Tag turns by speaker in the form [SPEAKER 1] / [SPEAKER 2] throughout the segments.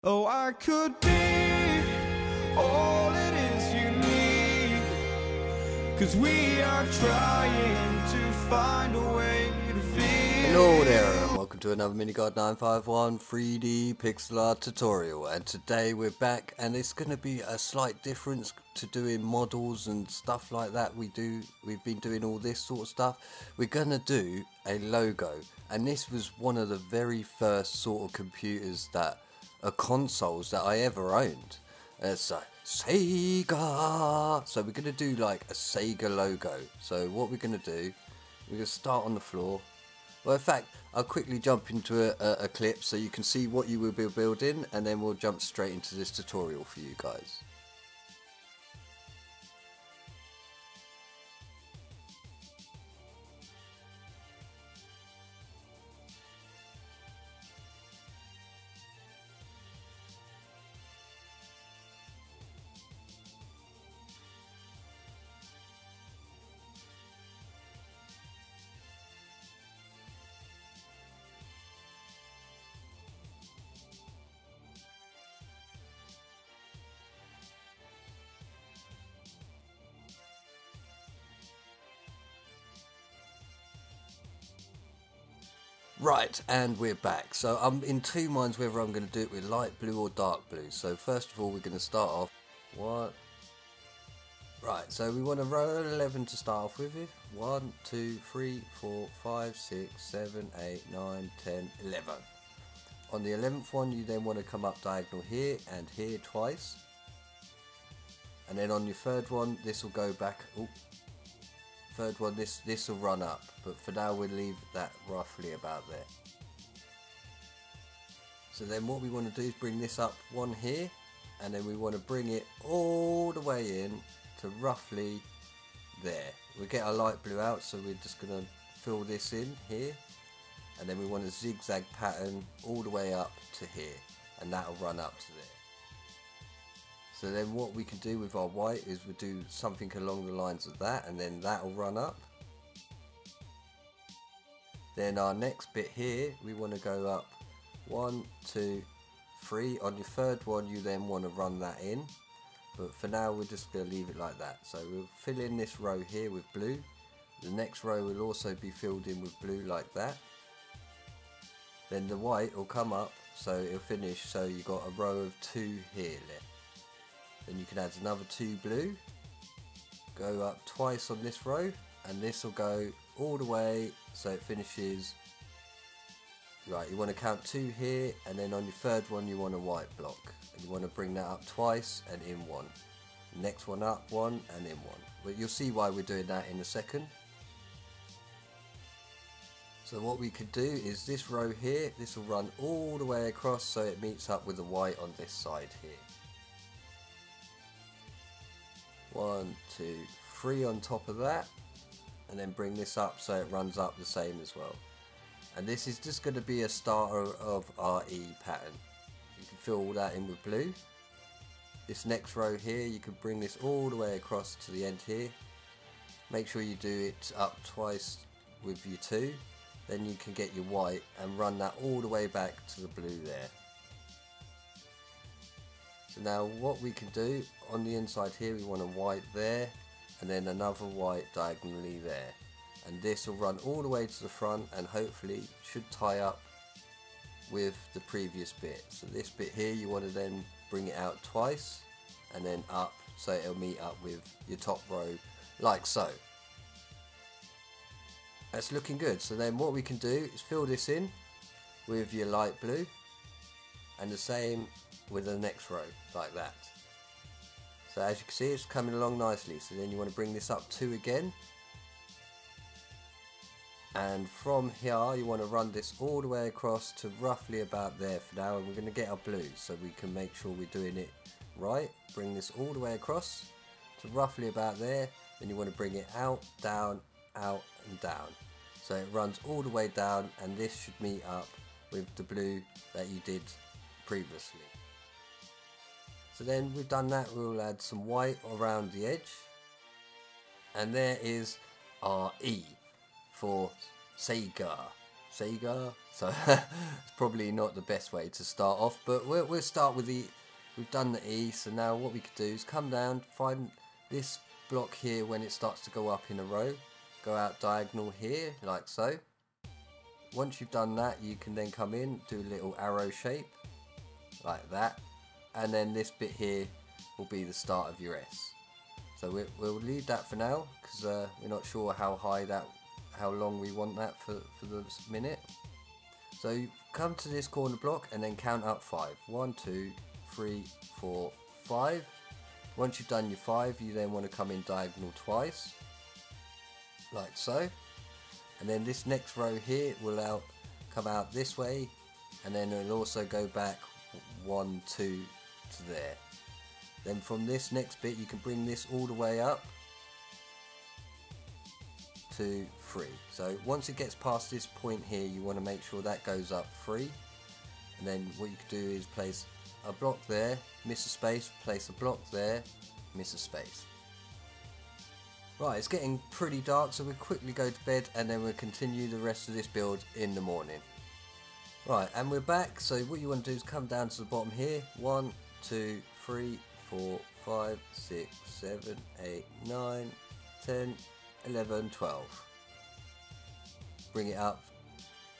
[SPEAKER 1] Oh, I could be all it is you need, 'cause we are trying to find a way to feel.
[SPEAKER 2] Hello there, and welcome to another MineCraft 951 3D pixel art tutorial. And today we're back, and it's going to be a slight difference to doing models and stuff like that. We've been doing all this sort of stuff. We're going to do a logo, and this was one of the very first sort of computers that consoles that I ever owned. It's a Sega. So we're going to do like a Sega logo. So what we're going to do, we're going to start on the floor. Well, in fact, I'll quickly jump into a clip so you can see what you will be building, and then we'll jump straight into this tutorial for you guys. Right, and we're back. So I'm in two minds whether I'm going to do it with light blue or dark blue. So first of all, we're going to start off. What? Right, so we want a row of 11 to start off with. 1, 2, 3, 4, 5, 6, 7, 8, 9, 10, 11. On the 11th one, you then want to come up diagonal here and here twice. And then on your third one, this will go back. Ooh. Third one, this will run up, but for now we'll leave that roughly about there. So then what we want to do is bring this up one here, and then we want to bring it all the way in to roughly there. We'll get our light blue out, so we're just going to fill this in here, and then we want a zigzag pattern all the way up to here, and that'll run up to there. So then what we can do with our white is we'll do something along the lines of that, and then that'll run up. Then our next bit here, we want to go up 1, 2, 3. On your third one, you then want to run that in. But for now, we're just going to leave it like that. So we'll fill in this row here with blue. The next row will also be filled in with blue like that. Then the white will come up, so it'll finish. So you've got a row of 2 here left. Then you can add another 2 blue, go up twice on this row, and this will go all the way so it finishes. Right, you want to count 2 here, and then on your third one you want a white block, and you want to bring that up twice and in 1. Next one up 1 and in 1. But you'll see why we're doing that in a second. So what we could do is this row here, this will run all the way across so it meets up with the white on this side here. 1, 2, 3 on top of that, and then bring this up so it runs up the same as well. And this is just going to be a starter of our E pattern. You can fill all that in with blue. This next row here, you can bring this all the way across to the end here. Make sure you do it up twice with your 2. Then you can get your white and run that all the way back to the blue there. So now what we can do, on the inside here we want a white there, and then another white diagonally there. And this will run all the way to the front and hopefully should tie up with the previous bit. So this bit here you want to then bring it out twice and then up so it'll meet up with your top row like so. That's looking good. So then what we can do is fill this in with your light blue, and the same with the next row like that. So as you can see, it's coming along nicely. So then you want to bring this up 2 again, and from here you want to run this all the way across to roughly about there for now, and we're going to get our blue so we can make sure we're doing it right. Bring this all the way across to roughly about there, then you want to bring it out, down, out and down, so it runs all the way down, and this should meet up with the blue that you did previously. So then we've done that, we'll add some white around the edge, and there is our E for Sega. Sega, so it's probably not the best way to start off, but we'll start with the, we've done the E, so now what we could do is come down, find this block here when it starts to go up in a row, go out diagonal here, like so. Once you've done that, you can then come in, do a little arrow shape, like that, and then this bit here will be the start of your S. So we'll leave that for now, because we're not sure how high that, how long we want that for the minute. So you come to this corner block and then count up 5. 1, 2, 3, 4, 5. Once you've done your 5, you then want to come in diagonal twice, like so. And then this next row here will come out this way, and then it'll also go back 1, 2 to there. Then from this next bit you can bring this all the way up to 3. So once it gets past this point here, you want to make sure that goes up 3, and then what you can do is place a block there, miss a space, place a block there, miss a space. Right, it's getting pretty dark, so we'll quickly go to bed and then we'll continue the rest of this build in the morning. Right, and we're back. So what you want to do is come down to the bottom here. 1, 2, 3, 4, 5, 6, 7, 8, 9, 10, 11, 12. Bring it up,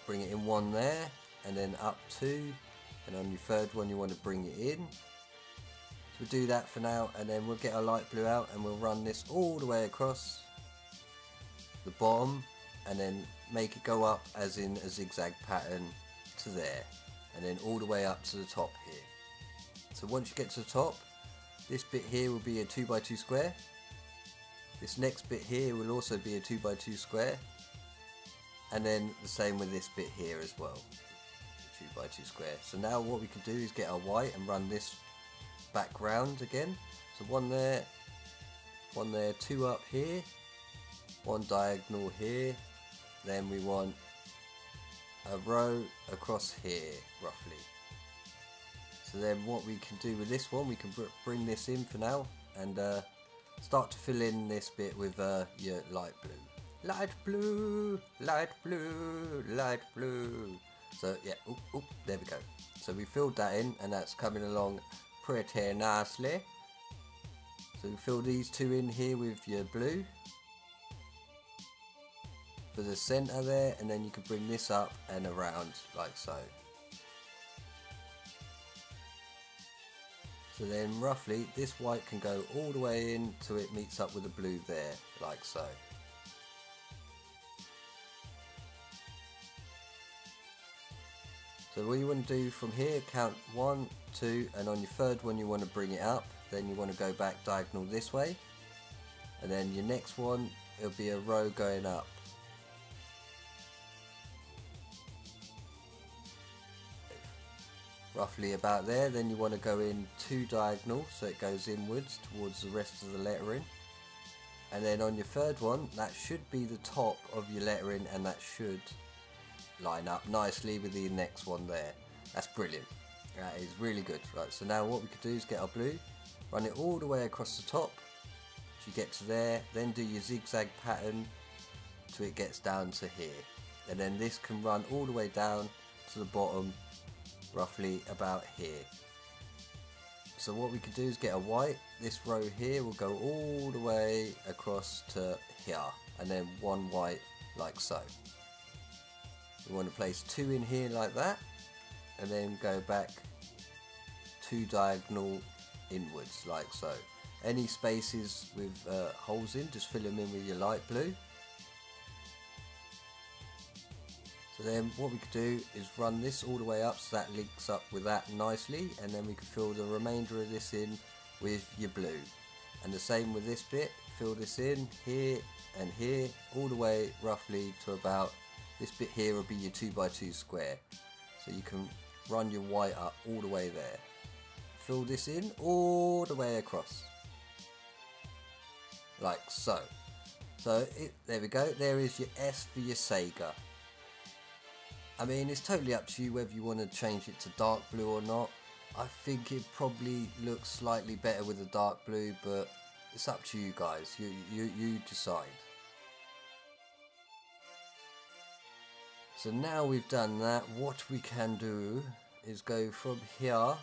[SPEAKER 2] bring it in 1 there, and then up 2, and on your third one you want to bring it in. So we'll do that for now, and then we'll get our light blue out and we'll run this all the way across the bottom, and then make it go up as in a zigzag pattern to there, and then all the way up to the top here. So once you get to the top, this bit here will be a 2x2 square. This next bit here will also be a 2x2 square, and then the same with this bit here as well, 2x2 square. So now what we can do is get our white and run this back round again. So 1 there, 2 up here, 1 diagonal here, then we want a row across here roughly. So then what we can do with this one, we can bring this in for now and start to fill in this bit with your light blue. Light blue, light blue, light blue. So yeah, there we go. So we filled that in and that's coming along pretty nicely. So we fill these 2 in here with your blue for the center there, and then you can bring this up and around like so. So then roughly this white can go all the way in till it meets up with the blue there, like so. So what you want to do from here, count 1, 2, and on your third one you want to bring it up, then you want to go back diagonal this way, and then your next one, it'll be a row going up. Roughly about there. Then you want to go in 2 diagonal so it goes inwards towards the rest of the lettering, and then on your third one that should be the top of your lettering, and that should line up nicely with the next one there. That's brilliant, that is really good. Right, so now what we could do is get our blue, run it all the way across the top till you get to there, then do your zigzag pattern till it gets down to here, and then this can run all the way down to the bottom roughly about here. So what we could do is get a white, this row here will go all the way across to here, and then 1 white like so. We want to place 2 in here like that, and then go back 2 diagonal inwards like so. Any spaces with holes in, just fill them in with your light blue. So then what we could do is run this all the way up so that links up with that nicely, and then we can fill the remainder of this in with your blue. And the same with this bit, fill this in here and here all the way roughly to about this bit here will be your 2x2 square. So you can run your white up all the way there. Fill this in all the way across. Like so. So there we go, there is your S for your Sega. I mean, it's totally up to you whether you want to change it to dark blue or not. I think it probably looks slightly better with the dark blue, but it's up to you guys. You decide. So now we've done that, what we can do is go from here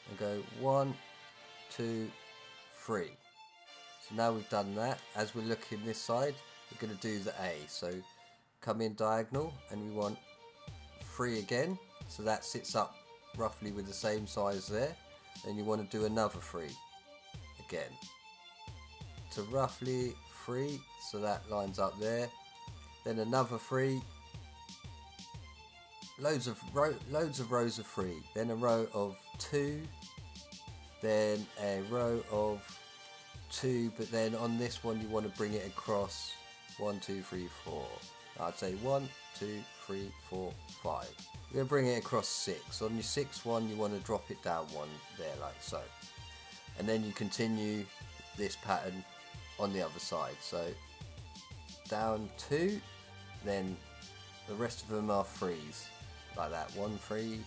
[SPEAKER 2] and go 1, 2, 3. So now we've done that. As we're looking this side, we're going to do the A. So come in diagonal and we want 3 again. So that sits up roughly with the same size there. Then you want to do another 3 again. So roughly 3, so that lines up there. Then another 3. Loads of rows of 3. Then a row of 2. Then a row of 2. But then on this one you want to bring it across 1, 2, 3, 4. I'd say 1, 2, 3, 4, 5. You're going to bring it across 6. On your 6th one you want to drop it down 1 there like so. And then you continue this pattern on the other side. So down 2, then the rest of them are 3s. Like that, 1, 3,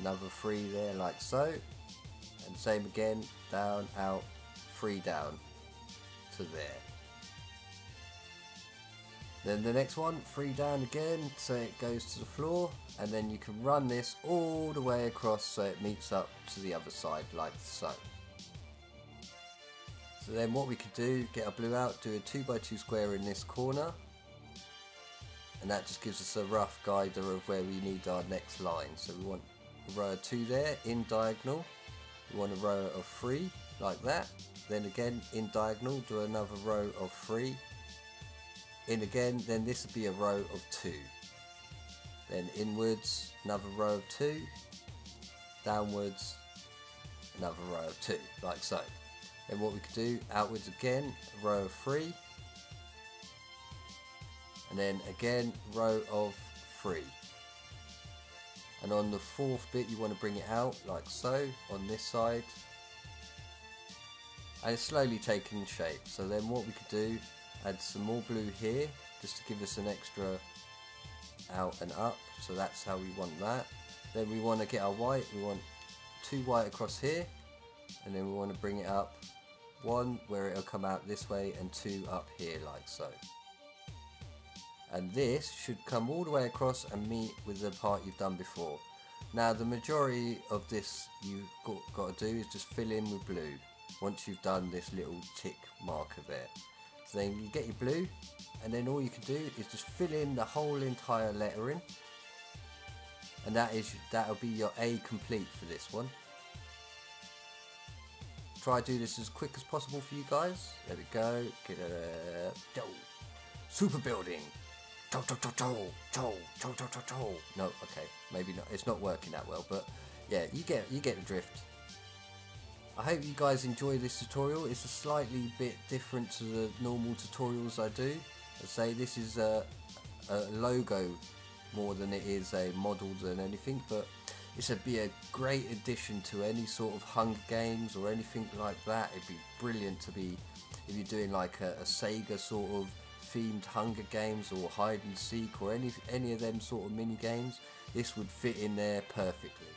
[SPEAKER 2] another 3 there like so, and same again, down, out, 3 down to there. Then the next one, 3 down again, so it goes to the floor, and then you can run this all the way across so it meets up to the other side like so. So then what we could do, get our blue out, do a 2x2 square in this corner. And that just gives us a rough guide of where we need our next line. So we want a row of 2 there, in diagonal. We want a row of 3, like that. Then again, in diagonal, do another row of 3. In again, then this would be a row of 2. Then inwards, another row of 2. Downwards, another row of 2, like so. Then what we could do, outwards again, a row of 3. And then again, row of 3. And on the 4th bit you want to bring it out like so on this side, and it's slowly taking shape. So then what we could do, add some more blue here just to give us an extra out and up. So that's how we want that. Then we want to get our white, we want 2 white across here, and then we want to bring it up 1 where it'll come out this way and 2 up here like so. And this should come all the way across and meet with the part you've done before. Now the majority of this you've got to do is just fill in with blue once you've done this little tick marker there. So then you get your blue, and then all you can do is just fill in the whole entire lettering, and that'll be your A complete for this one. Try to do this as quick as possible for you guys. There we go. Get a super building. No, okay, maybe not. It's not working that well, but yeah, you get the drift. I hope you guys enjoy this tutorial. It's a slightly bit different to the normal tutorials I do. I say this is a logo more than it is a model than anything, but this would be a great addition to any sort of Hunger Games or anything like that. It'd be brilliant to be, if you're doing like a Sega sort of themed Hunger Games or hide and seek or any of them sort of mini games, this would fit in there perfectly.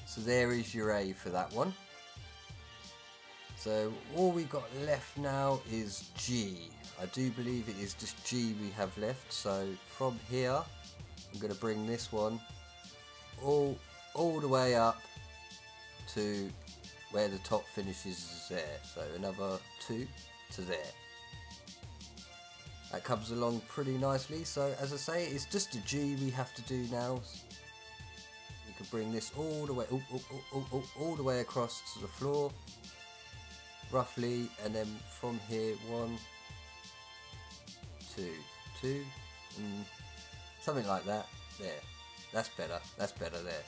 [SPEAKER 2] So there is your A for that one. So all we got left now is G. I do believe it is just G we have left. So from here I'm going to bring this one all the way up to where the top finishes is there. So another 2 to there. That comes along pretty nicely. So as I say, it's just a G we have to do now. You can bring this all the way, all the way across to the floor, roughly, and then from here 1, 2, 2, something like that. There, that's better. That's better there.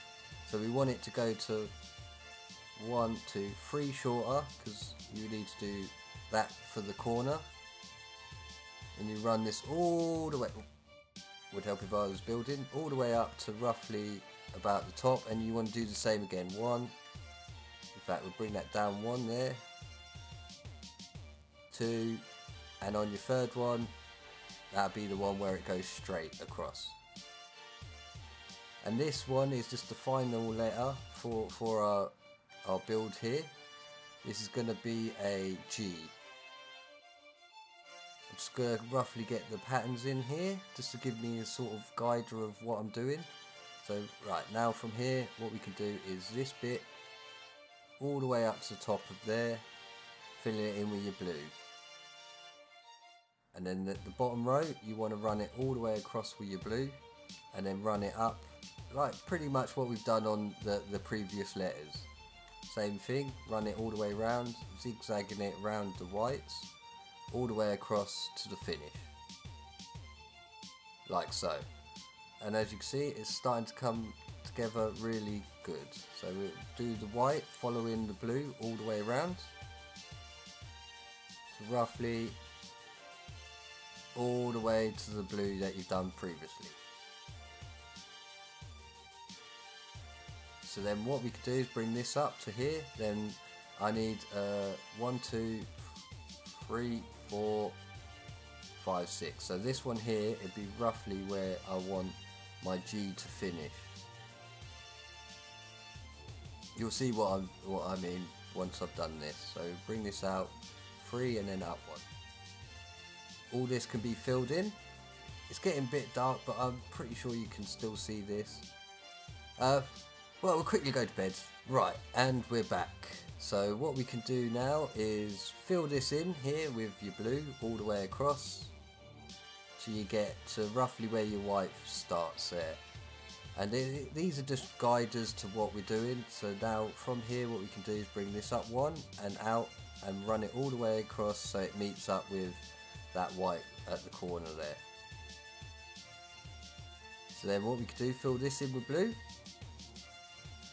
[SPEAKER 2] So we want it to go to 1, 2, 3 shorter, because you need to do that for the corner. And you run this all the way, would help if I was building, all the way up to roughly about the top, and you want to do the same again. 1, in fact we'll bring that down 1 there, 2, and on your 3rd one, that'll be the one where it goes straight across. And this one is just the final letter for our build here. This is going to be a G. just going to roughly get the patterns in here just to give me a sort of guide of what I'm doing. So right, now from here what we can do is this bit all the way up to the top of there, filling it in with your blue. And then the bottom row you want to run it all the way across with your blue, and then run it up like pretty much what we've done on the previous letters. Same thing, run it all the way around, zigzagging it around the whites, all the way across to the finish. Like so. And as you can see, it's starting to come together really good. So we'll do the white following the blue all the way around. So roughly all the way to the blue that you've done previously. So then what we could do is bring this up to here. Then I need 1, 2, 3, 4, 5, 6. So this one here, it'd be roughly where I want my G to finish. You'll see what I mean once I've done this. So bring this out 3 and then up 1. All this can be filled in. It's getting a bit dark, but I'm pretty sure you can still see this. Well, we'll quickly go to bed. Right, and we're back. So what we can do now is fill this in here with your blue all the way across till you get to roughly where your white starts there. And these are just guides to what we're doing. So now from here what we can do is bring this up 1 and out and run it all the way across so it meets up with that white at the corner there. So then what we can do, fill this in with blue.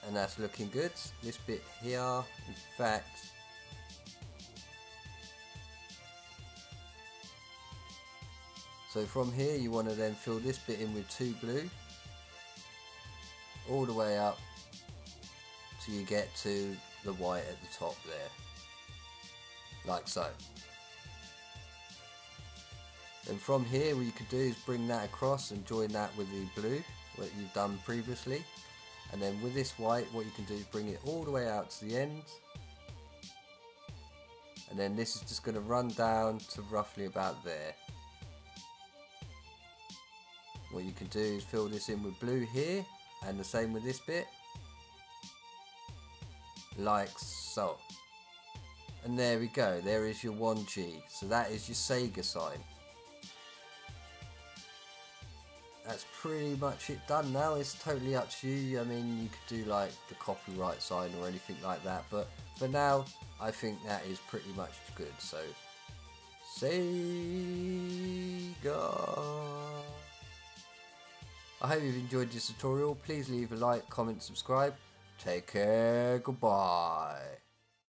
[SPEAKER 2] And that's looking good. This bit here, in fact, so from here you want to then fill this bit in with 2 blue all the way up till you get to the white at the top there, like so. Then from here what you can do is bring that across and join that with the blue, what you've done previously. And then with this white, what you can do is bring it all the way out to the end. And then this is just going to run down to roughly about there. What you can do is fill this in with blue here, and the same with this bit. Like so. And there we go, there is your 1G. So that is your Sega sign. That's pretty much it done now. It's totally up to you. I mean, you could do like the copyright sign or anything like that, but for now I think that is pretty much good. So Sega. I hope you've enjoyed this tutorial. Please leave a like, comment, subscribe. Take care, goodbye.